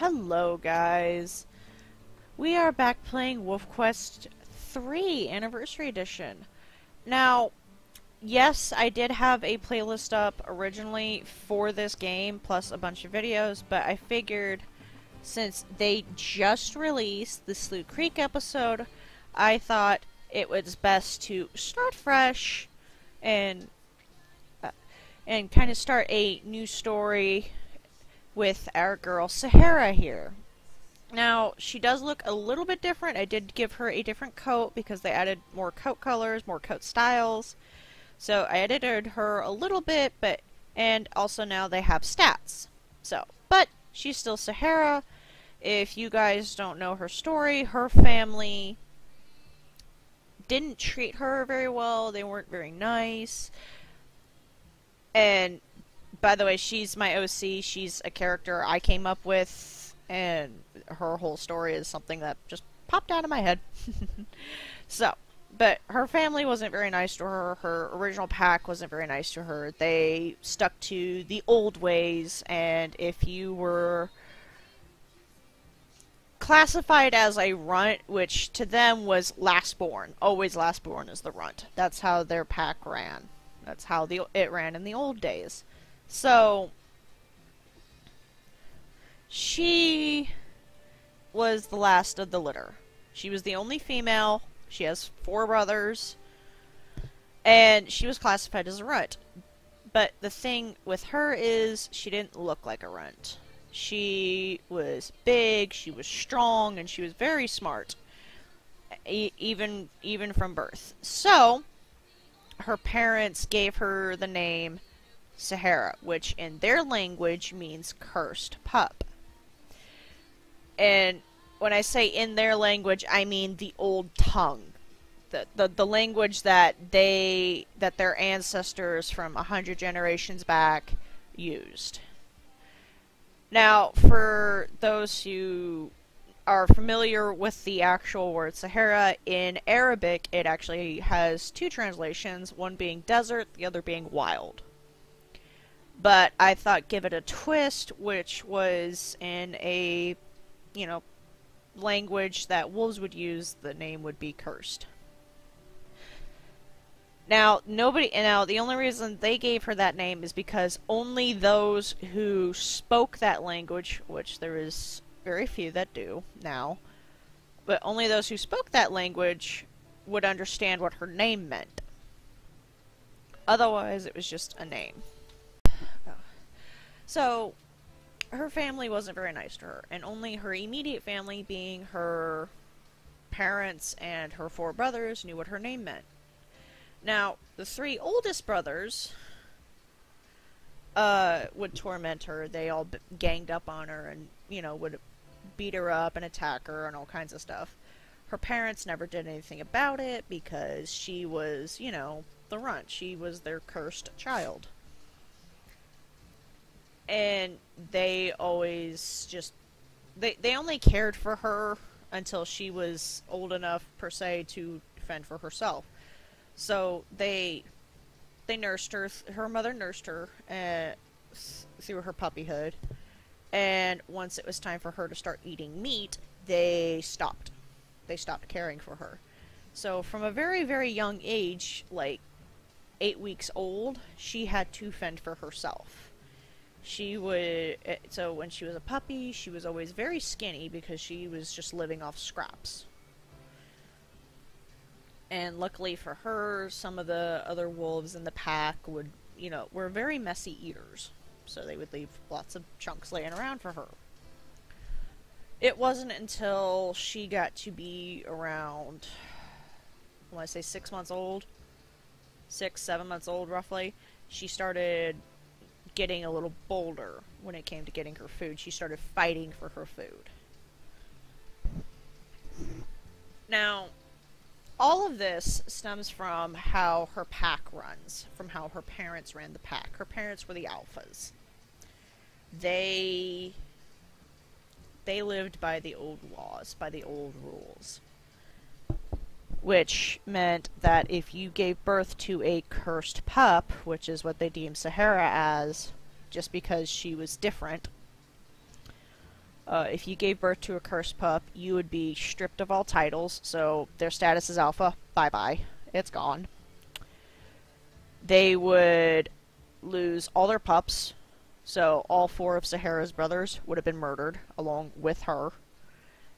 Hello guys, we are back playing WolfQuest 3 Anniversary Edition. Now, yes, I did have a playlist up originally for this game, plus a bunch of videos, but I figured since they just released the Slough Creek episode, I thought it was best to start fresh and kind of start a new story with our girl Sahara here. Now, she does look a little bit different. I did give her a different coat because they added more coat colors, more coat styles. So I edited her a little bit, and also now they have stats. But she's still Sahara. If you guys don't know her story, her family didn't treat her very well. They weren't very nice. And by the way, she's my OC. She's a character I came up with, and her whole story is something that just popped out of my head. But her family wasn't very nice to her. Her original pack wasn't very nice to her. They stuck to the old ways, and if you were classified as a runt, which to them was lastborn, always lastborn is the runt. That's how their pack ran. That's how it ran in the old days. So, she was the last of the litter. She was the only female. She has 4 brothers. And she was classified as a runt. But the thing with her is she didn't look like a runt. She was big, she was strong, and she was very smart. Even from birth. So, her parents gave her the name Sahara, which in their language means cursed pup. And when I say in their language, I mean the old tongue. The language that their ancestors from 100 generations back used. Now, for those who are familiar with the actual word Sahara, in Arabic it actually has 2 translations, one being desert, the other being wild. But I thought give it a twist, which was in a, language that wolves would use, the name would be cursed. Now, the only reason they gave her that name is because only those who spoke that language, which there is very few that do now, but only those who spoke that language would understand what her name meant. Otherwise, it was just a name. So, her family wasn't very nice to her, and only her immediate family, being her parents and her 4 brothers, knew what her name meant. Now, the 3 oldest brothers would torment her. They all ganged up on her and, would beat her up and attack her and all kinds of stuff. Her parents never did anything about it because she was, the runt. She was their cursed child. And they always just... They only cared for her until she was old enough, per se, to fend for herself. So they nursed her. Her mother nursed her through her puppyhood. And once it was time for her to start eating meat, they stopped. They stopped caring for her. So from a very, very young age, like 8 weeks old, she had to fend for herself. So when she was a puppy, she was always very skinny because she was just living off scraps. And luckily for her, some of the other wolves in the pack were very messy eaters. So they would leave lots of chunks laying around for her. It wasn't until she got to be around, I want to say 6 months old, 6, 7 months old roughly, she started getting a little bolder when it came to getting her food. She started fighting for her food. Now, all of this stems from how her pack runs, from how her parents ran the pack. Her parents were the alphas. They lived by the old laws, by the old rules. Which meant that if you gave birth to a cursed pup, which is what they deemed Sahara as, just because she was different, If you gave birth to a cursed pup, you would be stripped of all titles, so their status is alpha. Bye-bye. It's gone. They would lose all their pups, so all 4 of Sahara's brothers would have been murdered along with her.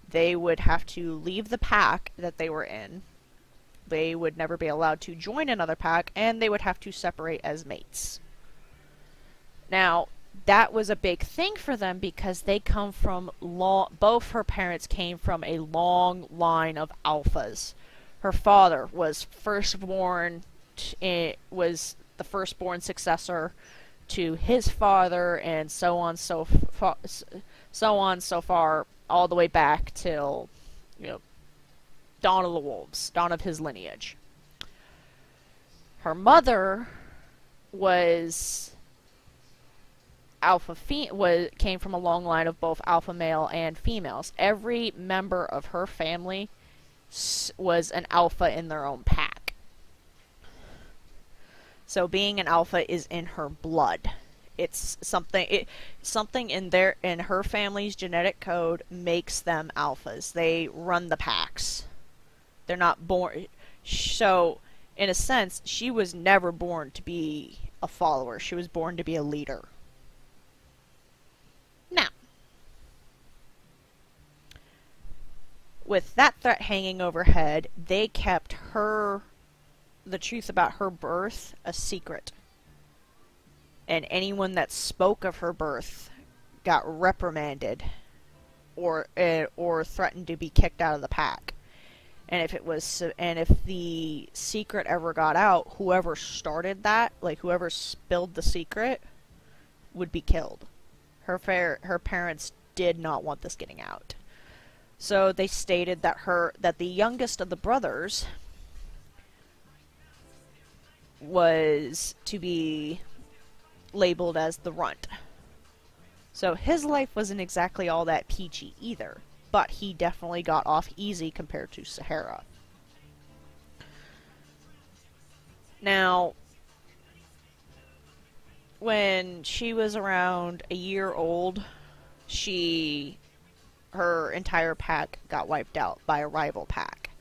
They would have to leave the pack that they were in. They would never be allowed to join another pack, and they would have to separate as mates. Now, that was a big thing for them because they come from both her parents came from a long line of alphas. Her father was was the firstborn successor to his father, and so on so far, all the way back till, dawn of the wolves, dawn of his lineage. Her mother was came from a long line of both alpha male and females. Every member of her family was an alpha in their own pack. So being an alpha is in her blood. It's something in her family's genetic code makes them alphas. They run the packs. They're not born. So in a sense, she was never born to be a follower. She was born to be a leader. Now, with that threat hanging overhead, they kept the truth about her birth a secret. And anyone that spoke of her birth got reprimanded or threatened to be kicked out of the pack. And if the secret ever got out, whoever started that, whoever spilled the secret, would be killed. Her parents did not want this getting out. So they stated that the youngest of the brothers was to be labeled as the runt. So his life wasn't exactly all that peachy either, but he definitely got off easy compared to Sahara. Now, when she was around a year old, her entire pack got wiped out by a rival pack.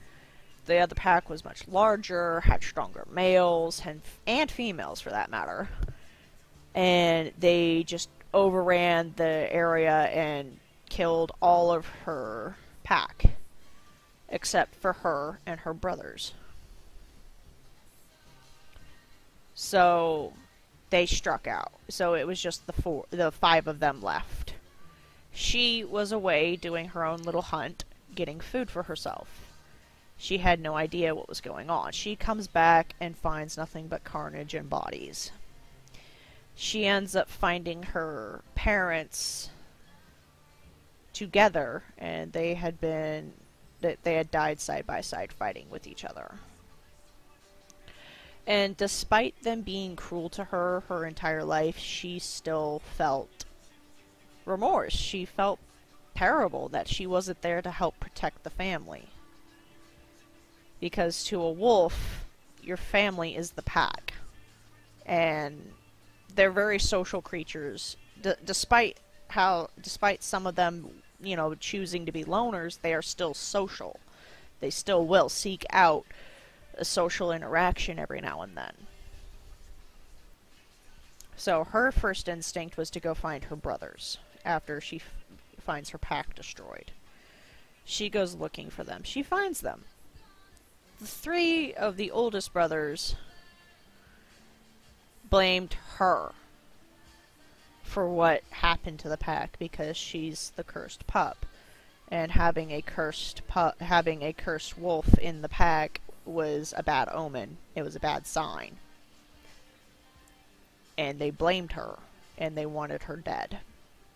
The other pack was much larger, had stronger males, and females for that matter. And they just overran the area and killed all of her pack, except for her and her brothers. So they struck out. So it was just the 5 of them left. She was away doing her own little hunt, getting food for herself. She had no idea what was going on. She comes back and finds nothing but carnage and bodies. She ends up finding her parents together, and they had died side by side fighting with each other. And despite them being cruel to her entire life, she still felt remorse. She felt terrible that she wasn't there to help protect the family. Because to a wolf, your family is the pack. And they're very social creatures. Despite some of them, choosing to be loners, they are still social. They still will seek out a social interaction every now and then. So her first instinct was to go find her brothers after she finds her pack destroyed. She goes looking for them. She finds them. The 3 of the oldest brothers blamed her for what happened to the pack because she's the cursed pup, and having a cursed wolf in the pack was a bad omen. It was a bad sign. And they blamed her, and they wanted her dead.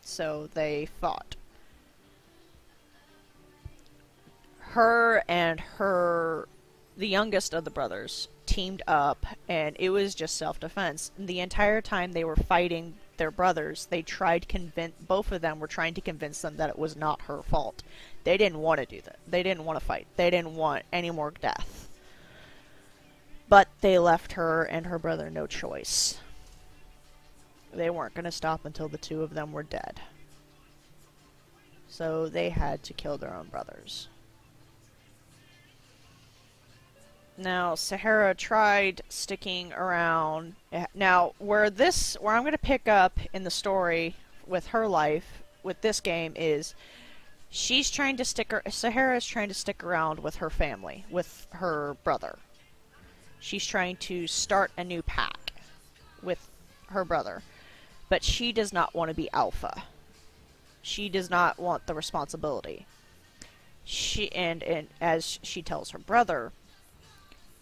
So they fought. Her and the youngest of the brothers teamed up, and it was just self-defense. The entire time they were fighting their brothers, both of them were trying to convince them that it was not her fault. They didn't want to do that. They didn't want to fight. They didn't want any more death. But they left her and her brother no choice. They weren't going to stop until the 2 of them were dead. So they had to kill their own brothers. Now, Sahara tried sticking around. Now, where I'm going to pick up in the story with her life, with this game, is Sahara is trying to stick around with her family, with her brother. She's trying to start a new pack with her brother. But she does not want to be alpha. She does not want the responsibility. And as she tells her brother,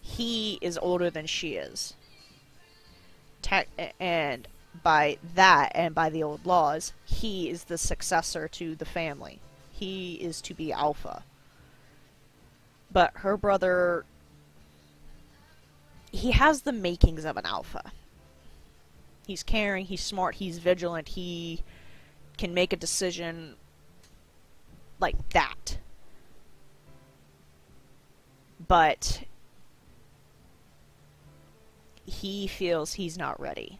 he is older than she is. And by that, and by the old laws, he is the successor to the family. He is to be alpha. But her brother, he has the makings of an alpha. He's caring, he's smart, he's vigilant, he can make a decision like that. But he feels he's not ready.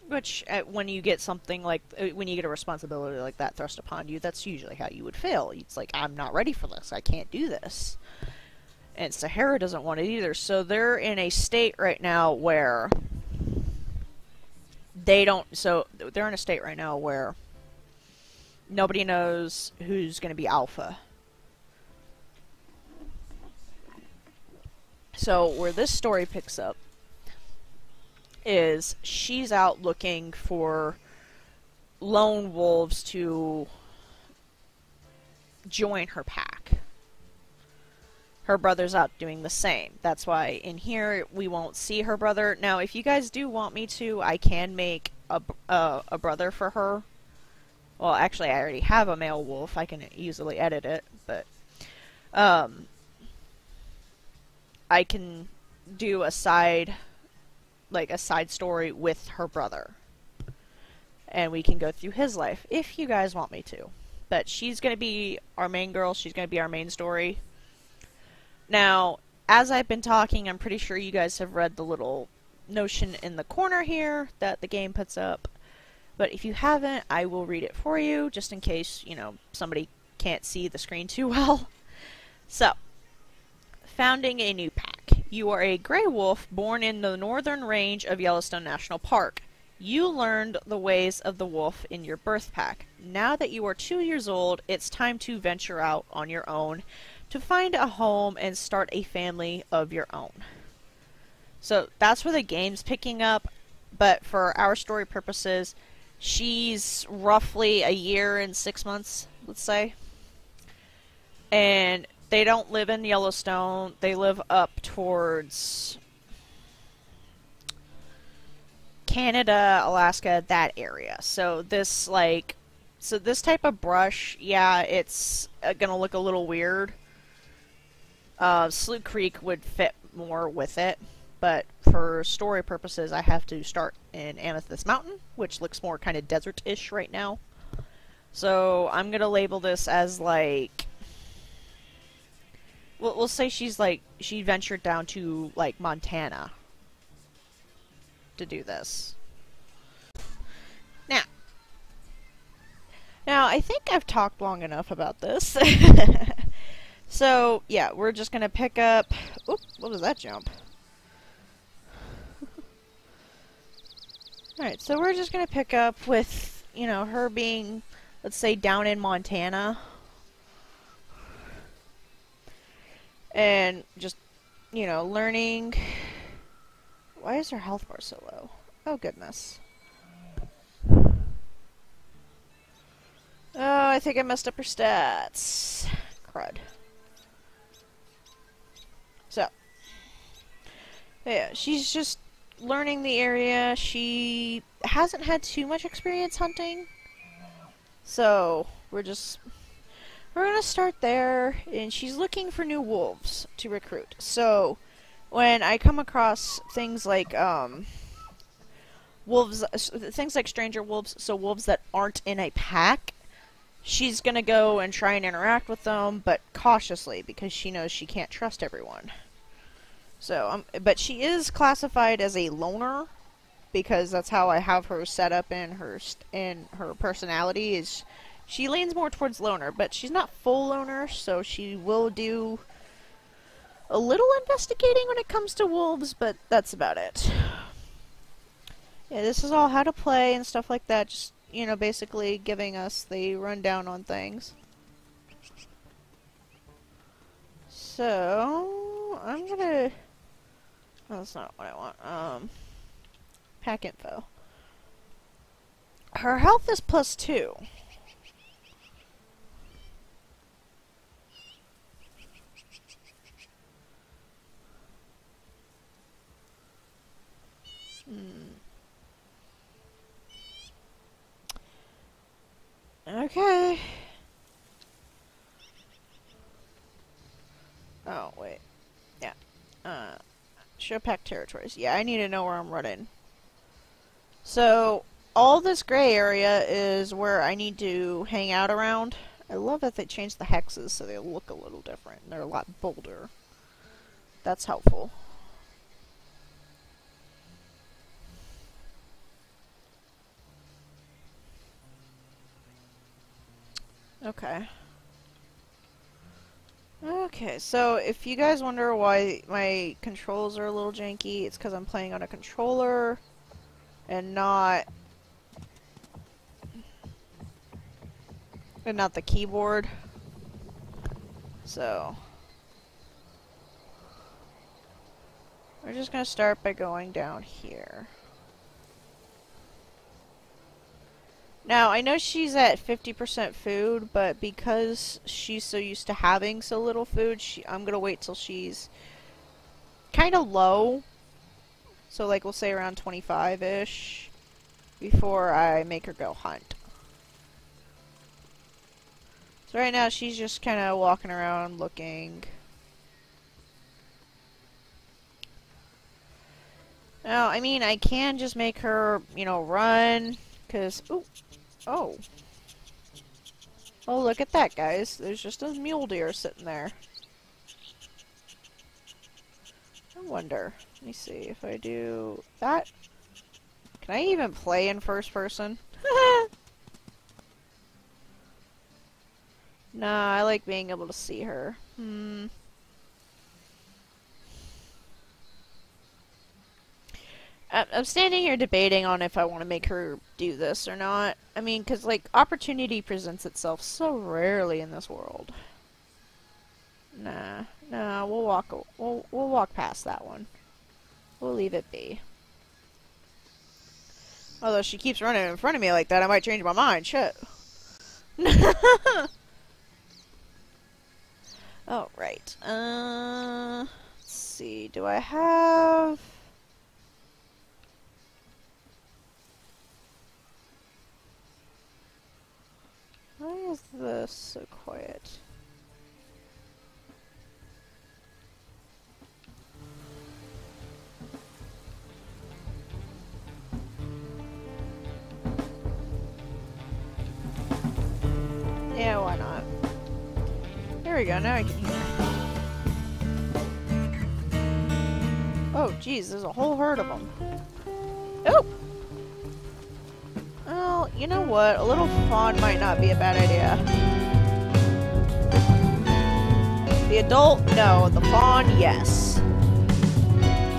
Which, when you get something like, when you get a responsibility like that thrust upon you, that's usually how you would feel. It's like, I'm not ready for this, I can't do this. And Sahara doesn't want it either, so they're in a state right now where they're in a state right now where nobody knows who's going to be alpha. So where this story picks up is she's out looking for lone wolves to join her pack. Her brother's out doing the same. That's why in here we won't see her brother. Now, if you guys do want me to, I can make a brother for her. Well, actually, I already have a male wolf. I can easily edit it, but I can do a side story with her brother, and we can go through his life if you guys want me to. But she's gonna be our main girl. She's gonna be our main story. Now, as I've been talking, I'm pretty sure you guys have read the little notion in the corner here that the game puts up. But if you haven't, I will read it for you, just in case, somebody can't see the screen too well. So, founding a new pack. You are a gray wolf born in the northern range of Yellowstone National Park. You learned the ways of the wolf in your birth pack. Now that you are 2 years old, it's time to venture out on your own to find a home and start a family of your own. So that's where the game's picking up, but for our story purposes, she's roughly a year and 6 months, let's say. And they don't live in Yellowstone, they live up towards Canada, Alaska, that area. So this type of brush, yeah, it's gonna look a little weird. Slough Creek would fit more with it, but for story purposes, I have to start in Amethyst Mountain, which looks more kind of desert-ish right now. So I'm gonna label this as we'll say she ventured down to Montana to do this. Now I think I've talked long enough about this. So, yeah, we're just gonna pick up... Oop, what was that jump? Alright, so we're just gonna pick up with, her being, let's say, down in Montana. And just, learning... Why is her health bar so low? Oh, goodness. Oh, I think I messed up her stats. Crud. So, yeah, she's just learning the area. She hasn't had too much experience hunting, so we're gonna start there, and she's looking for new wolves to recruit. So, when I come across things like, things like stranger wolves, so wolves that aren't in a pack, she's gonna go and try and interact with them, but cautiously, because she knows she can't trust everyone. So, but she is classified as a loner, because that's how I have her set up in her personality, is She leans more towards loner, but she's not full loner, so she will do a little investigating when it comes to wolves, but that's about it. Yeah, this is all how to play and stuff like that, just, you know, basically giving us the rundown on things. So, I'm gonna... Oh, that's not what I want. Pack info. Her health is +2. Okay. Oh, wait. Yeah. Show pack territories. Yeah, I need to know where I'm running. So, all this gray area is where I need to hang out around. I love that they changed the hexes so they look a little different. They're a lot bolder. That's helpful. Okay. Okay, so if you guys wonder why my controls are a little janky, it's because I'm playing on a controller and not the keyboard. So we're just gonna start by going down here. Now, I know she's at 50% food, but because she's so used to having so little food, I'm gonna wait till she's kind of low. So, like, we'll say around 25-ish before I make her go hunt. So right now, she's just kind of walking around looking. Now, I mean, I can just make her, you know, run, because... Ooh. Oh. Oh, look at that, guys. There's just a mule deer sitting there. I wonder. Let me see if I do that. Can I even play in first person? Nah, I like being able to see her. I'm standing here debating on if I want to make her do this or not. I mean, because, like, opportunity presents itself so rarely in this world. Nah, we'll walk past that one. We'll leave it be. Although she keeps running in front of me like that, I might change my mind. Shit. Oh, right. Let's see. Do I have... Why is this so quiet? Yeah, why not? There we go, now I can hear. Oh, geez, there's a whole herd of them. Oh! Well, you know what? A little fawn might not be a bad idea. The adult, no. The fawn, yes.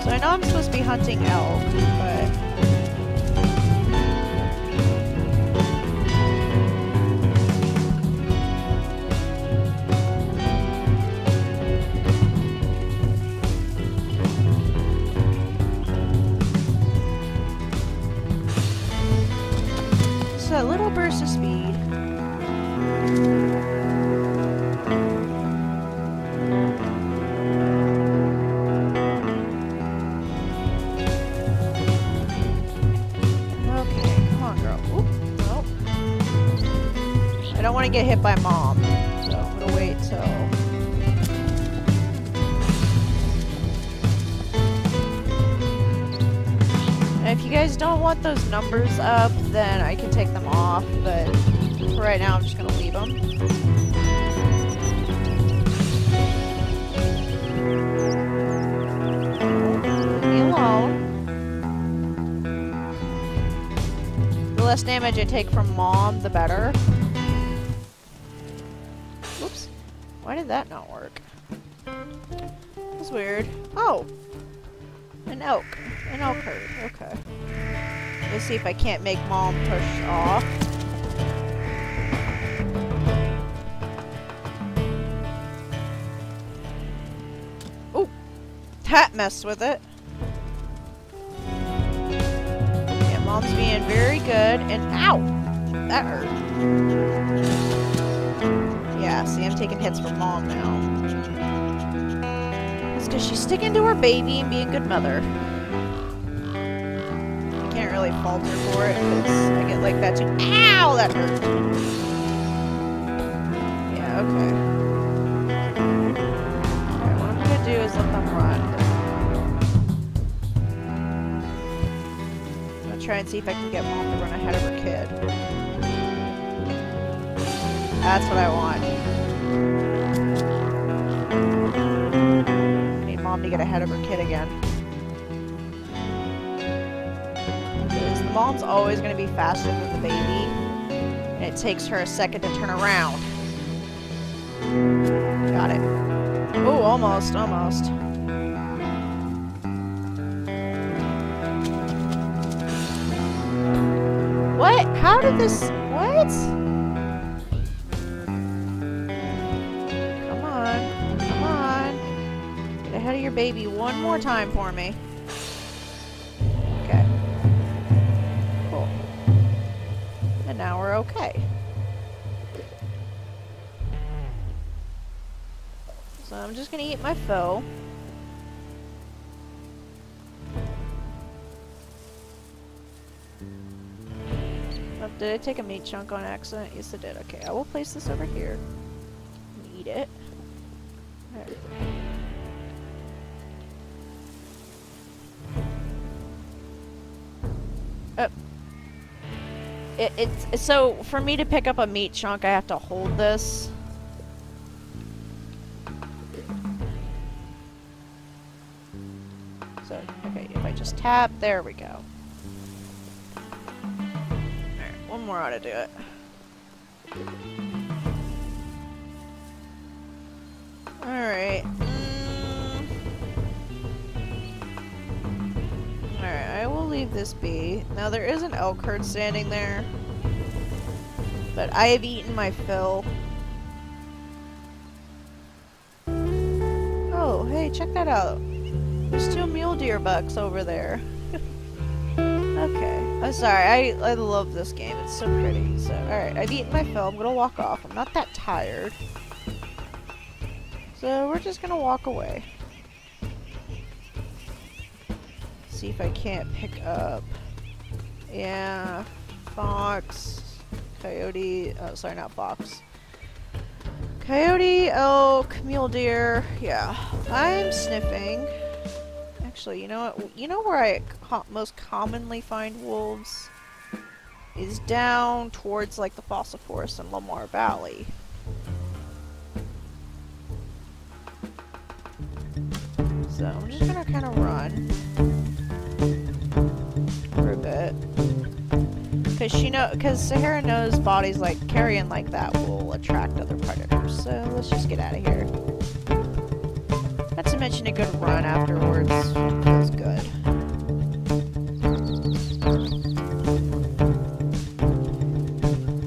So I know I'm supposed to be hunting elk, but... a little burst of speed. Okay, come on, girl. Oop, nope. I don't want to get hit by Mom, so I'm gonna wait till... If you guys don't want those numbers up, then I can take them off, but for right now I'm just going to leave them. Leave me alone. The less damage I take from Mom, the better. Whoops. Why did that not work? That's weird. Oh! An elk. An elk herd. Okay. Let's see if I can't make Mom push off. Oh! That messed with it. Yeah, Mom's being very good. And ow! That hurt. Yeah, see, I'm taking hits from Mom now. It's because she's sticking to her baby and being a good mother. I can't really fault her for it because I get like that too. Ow! That hurt. Yeah, okay. Alright, what I'm gonna do is let them run. I'm gonna try and see if I can get Mom to run ahead of her kid. That's what I want. I need Mom to get ahead of her kid again. Because the mom's always going to be faster than the baby. And it takes her a second to turn around. Got it. Oh, almost, almost. What? How did this... What? Ahead of your baby one more time for me. Okay. Cool. And now we're okay. So I'm just gonna eat my fill. Oh, did I take a meat chunk on accident? Yes, I did. Okay, I will place this over here and eat it. There. It's so for me to pick up a meat chunk, I have to hold this. So, okay, if I just tap, there we go. Alright, one more ought to do it. Alright. Alright, I will leave this be. Now there is an elk herd standing there. But I have eaten my fill. Oh, hey, check that out. There's 2 mule deer bucks over there. Okay. I'm sorry, I love this game. It's so pretty. So, alright, I've eaten my fill. I'm gonna walk off. I'm not that tired. So, we're just gonna walk away. See if I can't pick up. Yeah, fox, coyote. Oh, sorry, not fox. Coyote, elk, mule deer. Yeah, I'm sniffing. Actually, you know what? You know where I most commonly find wolves is down towards like the fossil forest in Lamar Valley. So I'm just gonna kind of run for a bit, because Sahara knows bodies like carrion like that will attract other predators. So let's just get out of here. Not to mention a good run afterwards feels good.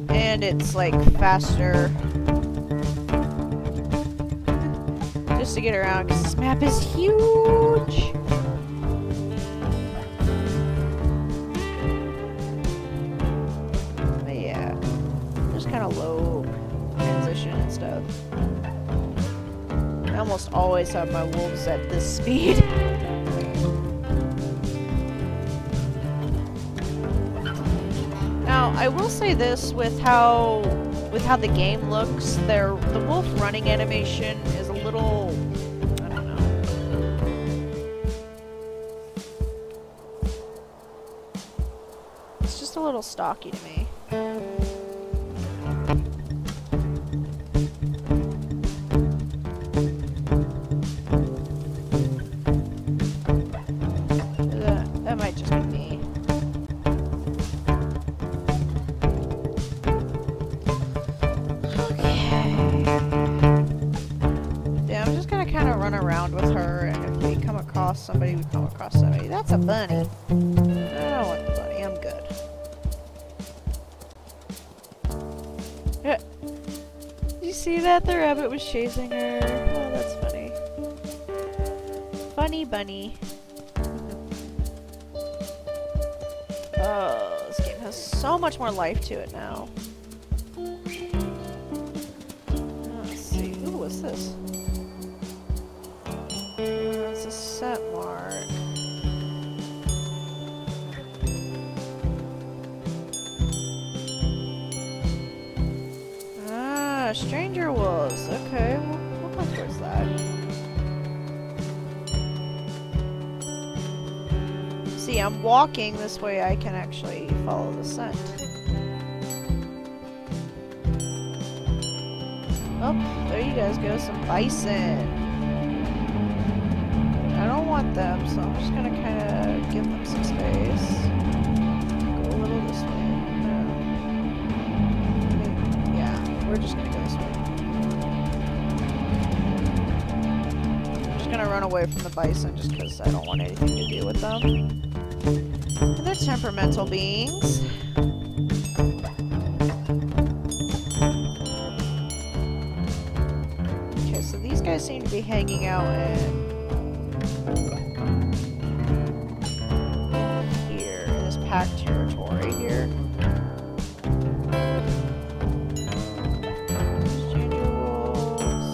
And it's like faster just to get around because this map is huge. But yeah, just kind of low transition and stuff. I almost always have my wolves at this speed. Now, I will say this with how the game looks, the wolf running animation is a little, I don't know. It's just a little stocky to me. That might just be me. Okay. around with her, and if we come across somebody, we come across somebody. That's a bunny. I don't want the bunny. I'm good. Yeah. Did you see that? The rabbit was chasing her. Oh, that's funny. Funny bunny. Oh, this game has so much more life to it now. Let's see. Ooh, what's this? It's a set mark. Ah, stranger wolves. Okay, we'll go towards that. See, I'm walking this way. I can actually follow the scent. Oh, there you guys go. Some bison. I don't want them, so I'm just gonna kind of give them some space. Go a little this way. No. Yeah, we're just gonna go this way. I'm just gonna run away from the bison just because I don't want anything to do with them. And they're temperamental beings. Okay, so these guys seem to be hanging out in here, in this packed territory here. Stranger wolves.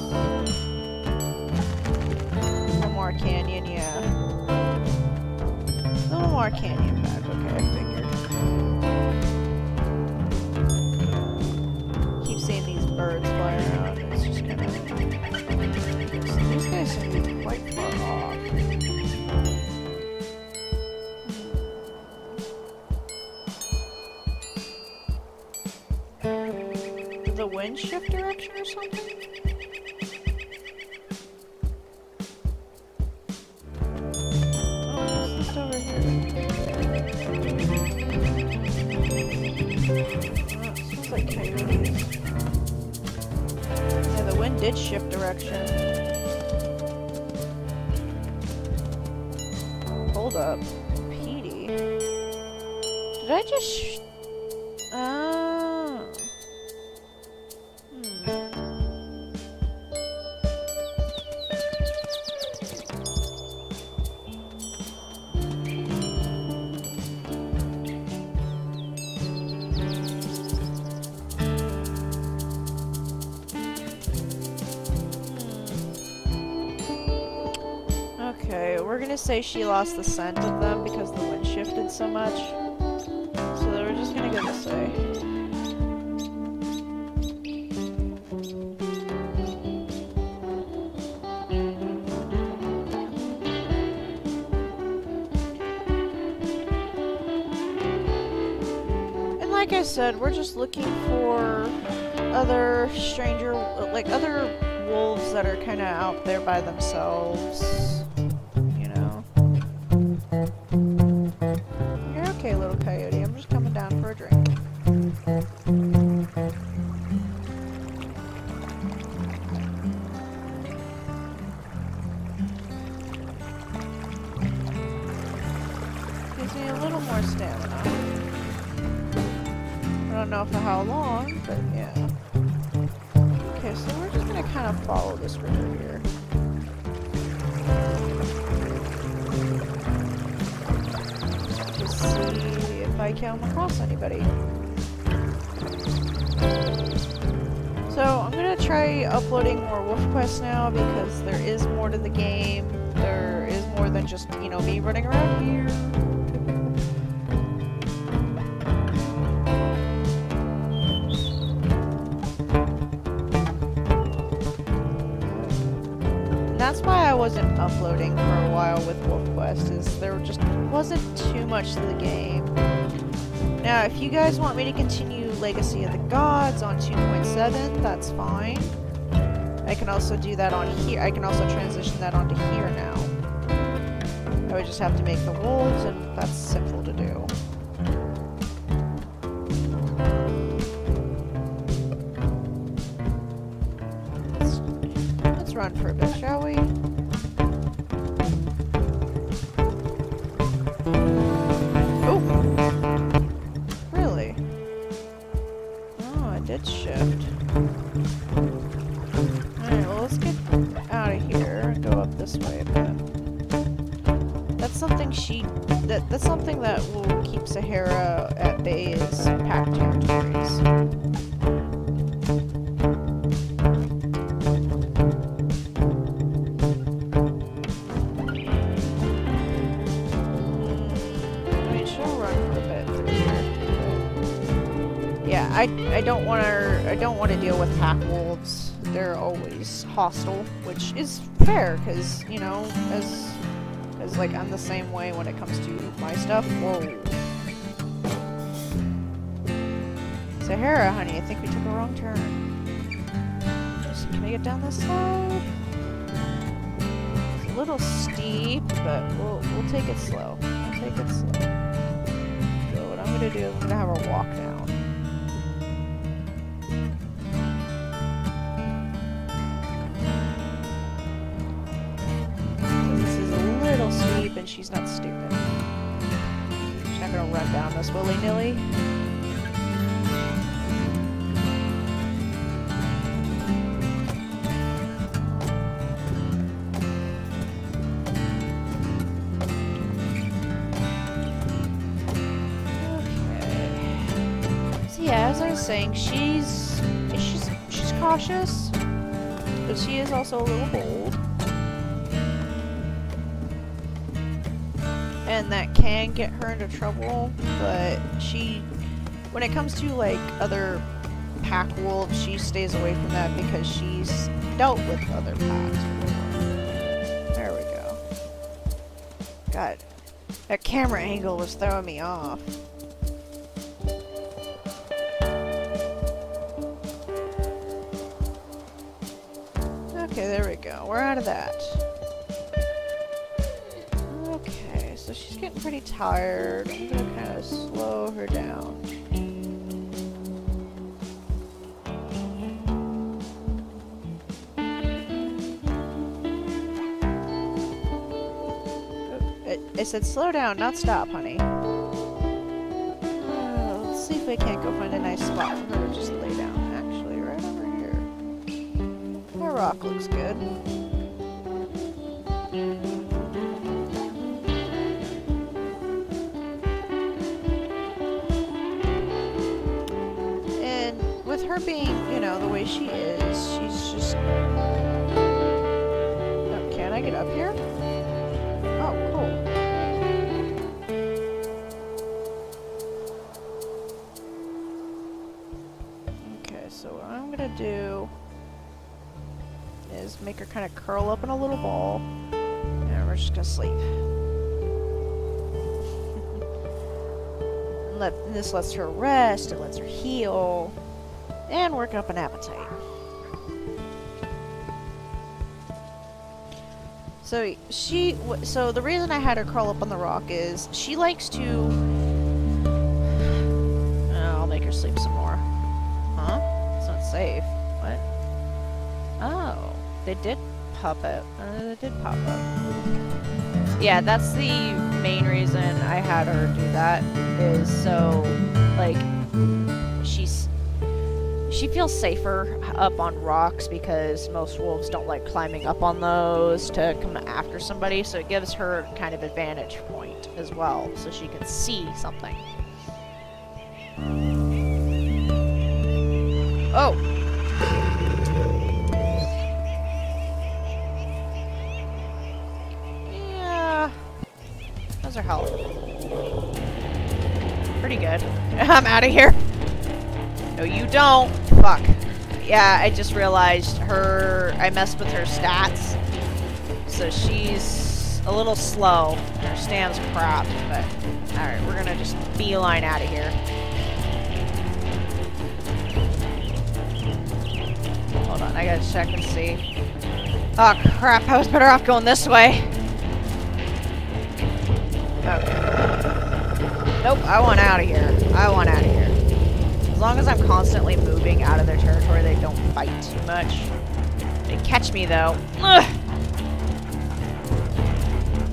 No more canyon, yeah. No more canyon pack, okay, I figured. Keep seeing these birds fly around, it's just kind of... So these guys seem to be quite far off. Did the wind shift direction or something? Oh, what's this over here? Oh, it smells like coyotes. Yeah, the wind did shift direction. Hold up. Petey. Did I just oh. Okay, we're gonna say she lost the scent of them because the wind shifted so much. So we're just gonna go this way. And like I said, we're just looking for other other wolves that are kind of out there by themselves. You know. You're okay, little coyote. I'm just coming down for a drink. Gives me a little more stamina. I don't know for how long, but yeah. Okay, so we're just gonna kind of follow this river here. To see if I come across anybody. So I'm gonna try uploading more Wolf Quests now because there is more to the game. There is more than just, you know, me running around here. That's why I wasn't uploading for a while with Wolf Quest, is there just wasn't too much to the game. Now, if you guys want me to continue Legacy of the Gods on 2.7, that's fine. I can also do that on here. I can also transition that onto here now. I would just have to make the wolves, and that's simple to do. Let's run for a bit, shall we? did shift. Alright, well let's get out of here and go up this way a bit. That's something that's something that will keep Sahara at bay is pack territories. I don't want to deal with pack wolves. They're always hostile, which is fair because, you know, as like I'm the same way when it comes to my stuff. Whoa. Sahara, honey, I think we took a wrong turn. Can I get down this side? It's a little steep, but we'll take it slow. We'll take it slow. So what I'm gonna do is I'm gonna have her walk down. And she's not stupid. She's not gonna run down this willy-nilly. Okay. So yeah, as I was saying, she's cautious, but she is also a little bold. And that can get her into trouble, but when it comes to like other pack wolves, she stays away from that because she's dealt with other packs before. There we go. God, that camera angle was throwing me off. Okay, there we go. We're out of that. So she's getting pretty tired. I'm gonna kind of slow her down. I said slow down, not stop, honey. Let's see if I can't go find a nice spot for her to just lay down. Actually, right over here. That rock looks good. With her being, you know, the way she is, she's just... Oh, can I get up here? Oh, cool. Okay, so what I'm gonna do is make her kind of curl up in a little ball, and we're just gonna sleep. This lets her rest, it lets her heal. And work up an appetite. So so the reason I had her curl up on the rock is she likes to... I'll make her sleep some more. Huh? It's not safe. What? Oh, they did pop up. They did pop up. Yeah, that's the main reason I had her do that, is so, like, she feels safer up on rocks because most wolves don't like climbing up on those to come after somebody, so it gives her kind of advantage point as well, so she can see something. Oh! Yeah. How's her health? Pretty good. I'm out of here. No, you don't. Fuck. Yeah, I just realized I messed with her stats. So she's a little slow. Her stam's crap, but... Alright, we're gonna just beeline out of here. Hold on, I gotta check and see. Oh crap, I was better off going this way. Okay. Nope, I want out of here. I want out of here. As long as I'm constantly moving out of their territory, they don't fight too much. They catch me, though. Ugh!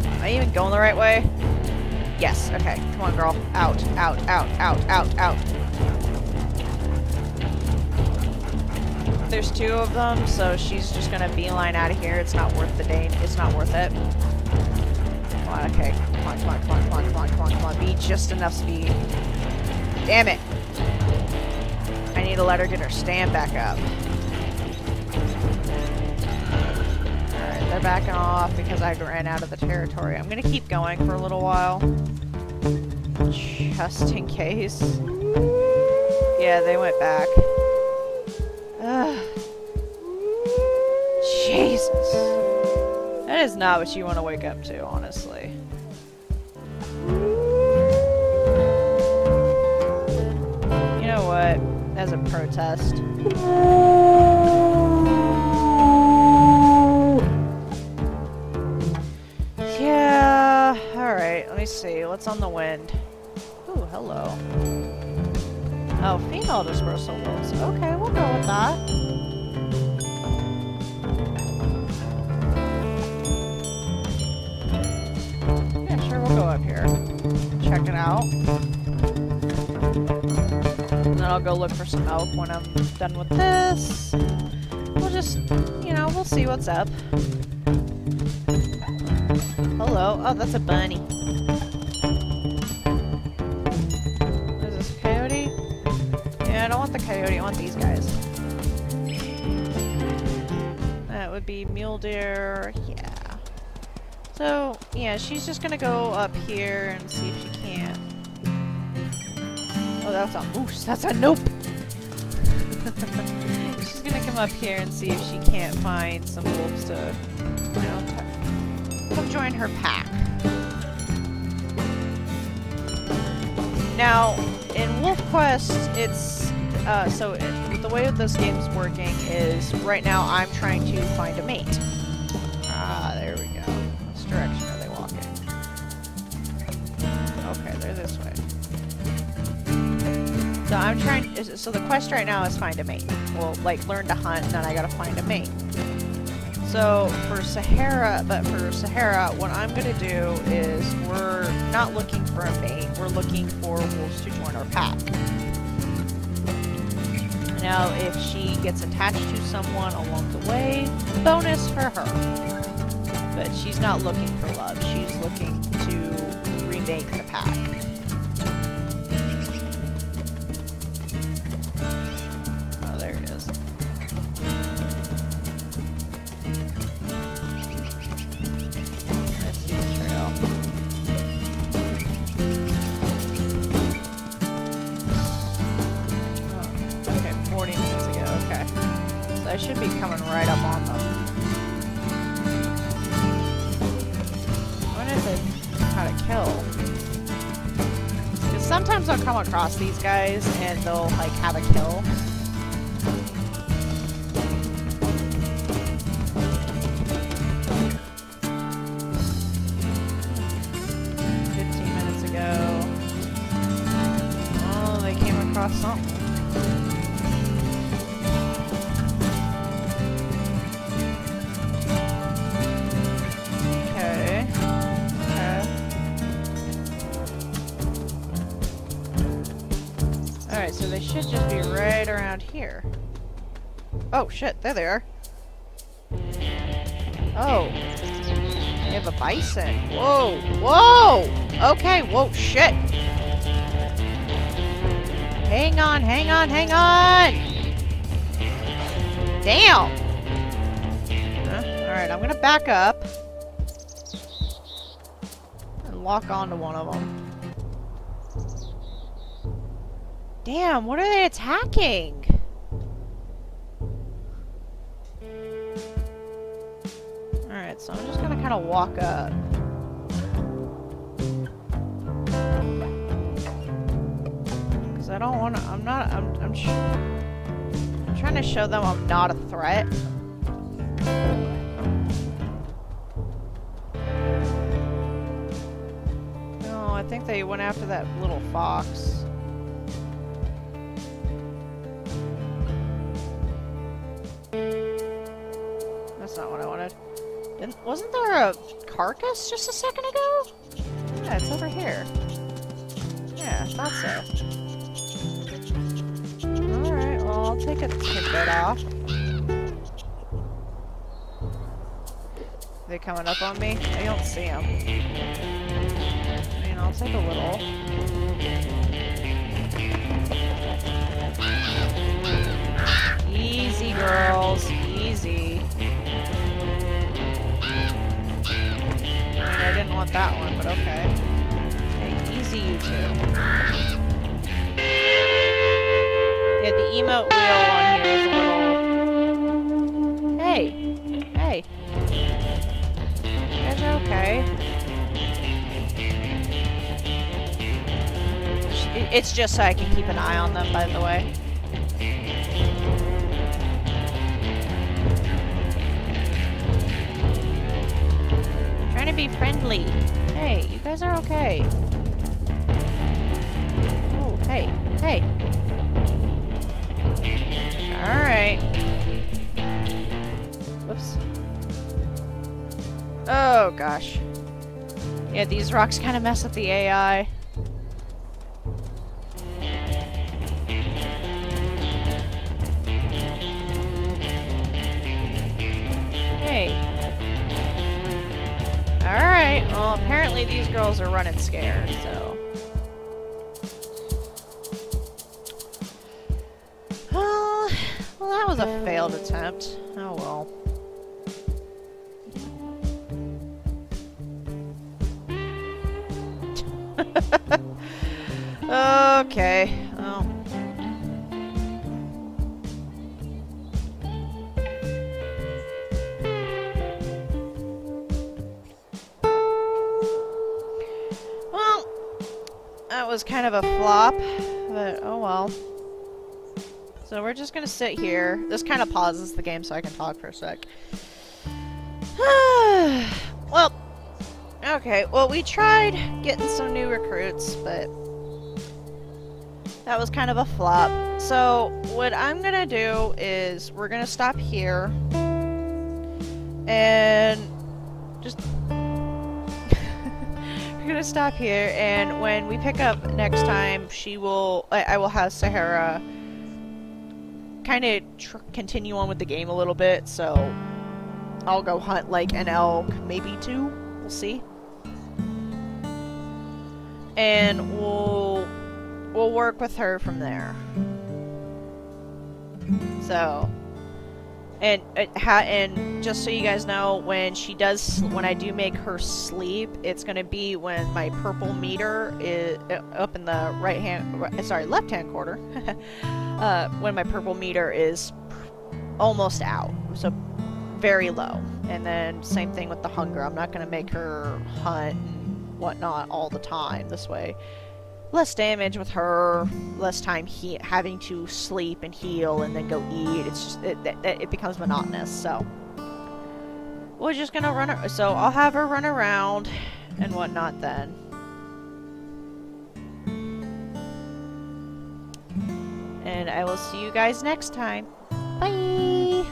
Am I even going the right way? Yes, okay. Come on, girl. Out, out, out, out, out, out. there's two of them, so she's just gonna beeline out of here. It's not worth the day. It's not worth it. Come on, okay. Come on, come on, come on, come on, come on, come on, come on. Be just enough speed. Damn it. I need to let her get her stand back up. Alright, they're backing off because I ran out of the territory. I'm gonna keep going for a little while. Just in case. Yeah, they went back. Ugh. Jesus. That is not what you want to wake up to, honestly. You know what? As a protest. Yeah, alright, let me see. What's on the wind? Ooh, hello. Oh, female dispersal wolves. Okay, we'll go with that. Yeah, sure, we'll go up here. Check it out. And then I'll go look for some elk when I'm done with this. We'll just, you know, we'll see what's up. Hello. Oh, that's a bunny. Is this a coyote? Yeah, I don't want the coyote. I want these guys. That would be mule deer. Yeah. So, yeah, she's just gonna go up here and see if she can. Oh, that's a moose. That's a nope. She's gonna come up here and see if she can't find some wolves to, you know, come join her pack. Now, in Wolf Quest, it's the way that this game's working is right now I'm trying to find a mate. Ah, there we go. Which direction are they walking? Okay, they're this way. So I'm trying. So the quest right now is find a mate. Well, like learn to hunt, and then I gotta find a mate. So for Sahara, what I'm gonna do is we're not looking for a mate. We're looking for wolves to join our pack. Now, if she gets attached to someone along the way, bonus for her. But she's not looking for love. She's looking to remake the pack. Oh, there it is. Let's see the trail. Oh, okay, 40 minutes ago, okay. So I should be coming right up on them. I wonder if they know how to kill. Because sometimes I'll come across these guys and they'll, like, have a kill. Something. Okay. Okay. Alright, so they should just be right around here. Oh shit, there they are. Oh. They have a bison. Whoa! Whoa! Okay, whoa, shit! Hang on, hang on, hang on! Damn! Alright, I'm gonna back up. And lock onto one of them. Damn, what are they attacking? Alright, so I'm just gonna kind of walk up. I don't want to, I'm trying to show them I'm not a threat. No, I think they went after that little fox. That's not what I wanted. Wasn't there a carcass just a second ago? Yeah, it's over here. Yeah, I thought so. Alright, well, I'll take a tidbit off. they coming up on me? I don't see them. I mean, I'll take a little. Easy, girls. Easy. I mean, I didn't want that one, but okay. Okay, easy, you two. Yeah, the emote wheel on here is a little... Hey! Hey! You guys are okay. It's just so I can keep an eye on them, by the way. Trying to be friendly. Hey, you guys are okay. Oh, hey, hey. Alright. Whoops. Oh, gosh. Yeah, these rocks kind of mess with the AI. Hey. Alright, well, apparently these girls are running scared, so... Well, that was a failed attempt. Oh well. Okay. Oh. Well, that was kind of a flop, but oh well. So we're just gonna sit here. This kind of pauses the game so I can talk for a sec. Well, okay. Well, we tried getting some new recruits, but that was kind of a flop. So what I'm gonna do is we're gonna stop here and just we're gonna stop here. And when we pick up next time, I will have Sahara kind of continue on with the game a little bit, so I'll go hunt like an elk, maybe 2, we'll see. And we'll work with her from there. So, and just so you guys know, when I do make her sleep, it's gonna be when my purple meter is up in the left hand corner. When my purple meter is almost out, so very low. And then same thing with the hunger. I'm not going to make her hunt and whatnot all the time. This way, less damage with her, less time having to sleep and heal and then go eat. It's just it becomes monotonous. So we're just gonna run her. So I'll have her run around and whatnot then. And I will see you guys next time. Bye!